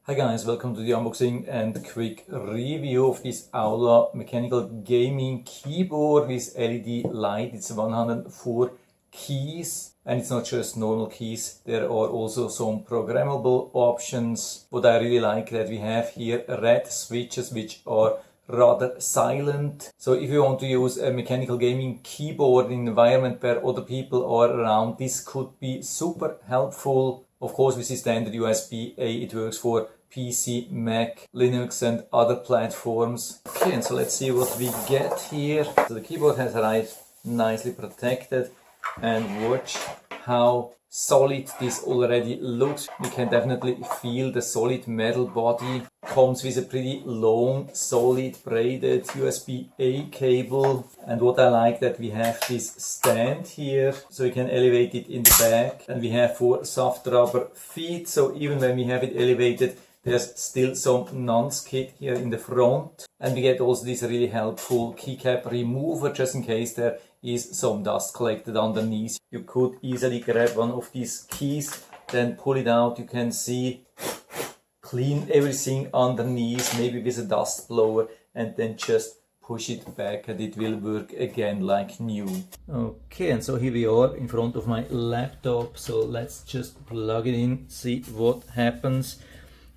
Hi guys, welcome to the unboxing and quick review of this AULA Mechanical Gaming Keyboard with LED light. It's 104 keys and it's not just normal keys, there are also some programmable options. What I really like that we have here red switches which are rather silent. So if you want to use a mechanical gaming keyboard in an environment where other people are around, this could be super helpful. Of course, with the standard USB-A, it works for PC, Mac, Linux and other platforms. Okay, and so let's see what we get here. So the keyboard has arrived nicely protected, and watch how solid this already looks. You can definitely feel the solid metal body. Comes with a pretty long, solid, braided USB-A cable. And what I like that we have this stand here, so you can elevate it in the back. And we have 4 soft rubber feet, so even when we have it elevated, there's still some non-skid here in the front. And we get also this really helpful keycap remover, just in case there is some dust collected underneath. You could easily grab one of these keys, then pull it out. You can see, clean everything underneath, maybe with a dust blower, and then just push it back and it will work again like new. Okay, and so here we are in front of my laptop. So let's just plug it in, see what happens.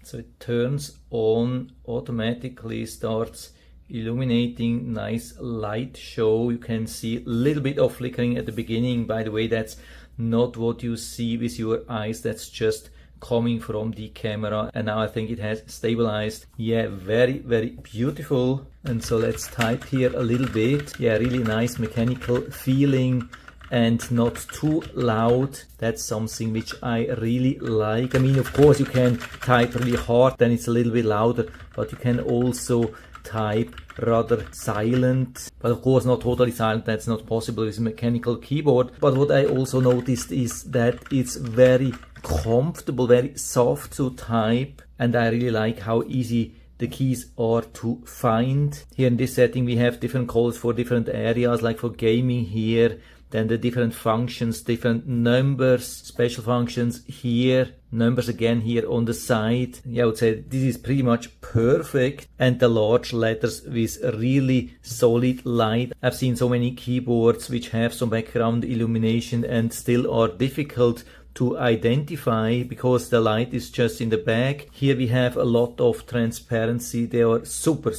So it turns on, automatically starts illuminating, nice light show. You can see a little bit of flickering at the beginning. By the way, that's not what you see with your eyes, that's just coming from the camera. And now I think it has stabilized. Yeah, very beautiful. And so let's type here a little bit. Yeah, really nice mechanical feeling and not too loud. That's something which I really like. I mean, of course you can type really hard, then it's a little bit louder, but you can also type rather silent, but of course not totally silent, that's not possible with a mechanical keyboard. But what I also noticed is that it's very comfortable, very soft to type, and I really like how easy the keys are to find. Here in this setting we have different colors for different areas, like for gaming here, then the different functions, different numbers, special functions here, numbers again here on the side. Yeah, I would say this is pretty much perfect. And the large letters with really solid light. I've seen so many keyboards which have some background illumination and still are difficult to identify because the light is just in the back. Here we have a lot of transparency. They are super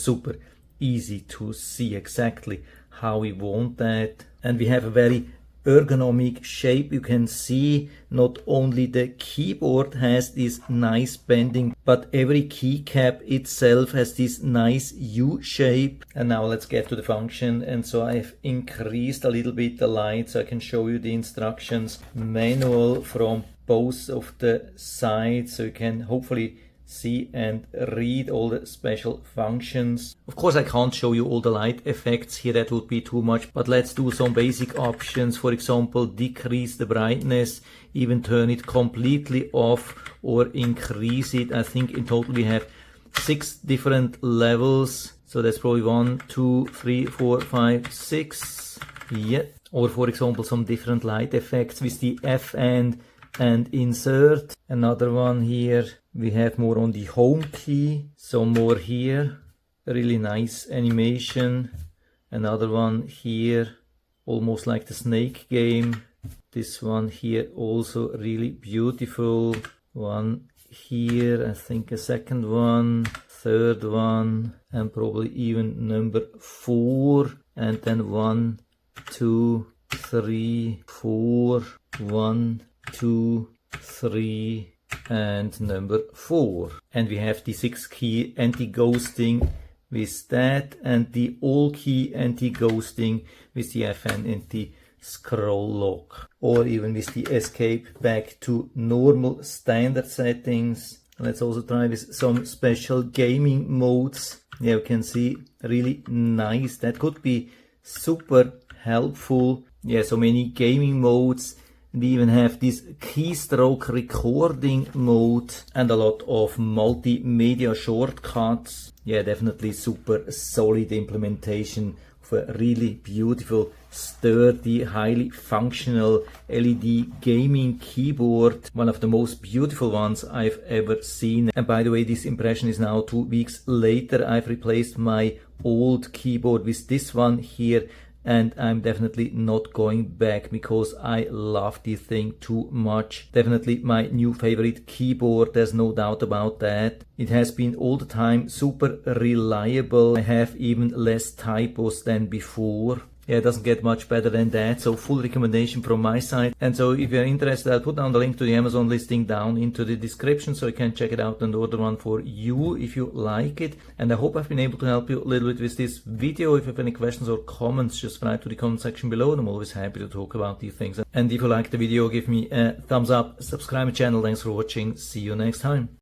easy to see exactly how we want that. And we have a very ergonomic shape. You can see not only the keyboard has this nice bending, but every keycap itself has this nice U shape. And now let's get to the function. And so I've increased a little bit the light so I can show you the instructions manual from both of the sides, so you can hopefully see and read all the special functions. Of course I can't show you all the light effects here, that would be too much, but let's do some basic options. For example, decrease the brightness, even turn it completely off or increase it. I think in total we have 6 different levels, so that's probably 1, 2, 3, 4, 5, 6. Yeah. Or for example some different light effects with the F and insert. Another one here, we have more on the home key, some more here, really nice animation. Another one here, almost like the snake game. This one here also really beautiful. One here, I think a second one, third one, and probably even number 4. And then 1, 2, 3, 4, 1, 2, 3, and number 4. And we have the 6 key anti-ghosting with that, and the all key anti-ghosting with the FN and the scroll lock, or even with the escape back to normal standard settings. Let's also try with some special gaming modes. Yeah, you can see really nice. That could be super helpful. Yeah, so many gaming modes. We even have this keystroke recording mode and a lot of multimedia shortcuts. Yeah, definitely super solid implementation of a really beautiful, sturdy, highly functional LED gaming keyboard. One of the most beautiful ones I've ever seen. And by the way, this impression is now 2 weeks later. I've replaced my old keyboard with this one here, and I'm definitely not going back because I love this thing too much. Definitely my new favorite keyboard, there's no doubt about that. It has been all the time super reliable. I have even less typos than before. Yeah, it doesn't get much better than that, so full recommendation from my side. And so if you're interested, I'll put down the link to the Amazon listing down into the description so you can check it out and order one for you if you like it. And I hope I've been able to help you a little bit with this video. If you have any questions or comments, just write to the comment section below, and I'm always happy to talk about these things. And if you like the video, give me a thumbs up, subscribe my channel. Thanks for watching. See you next time.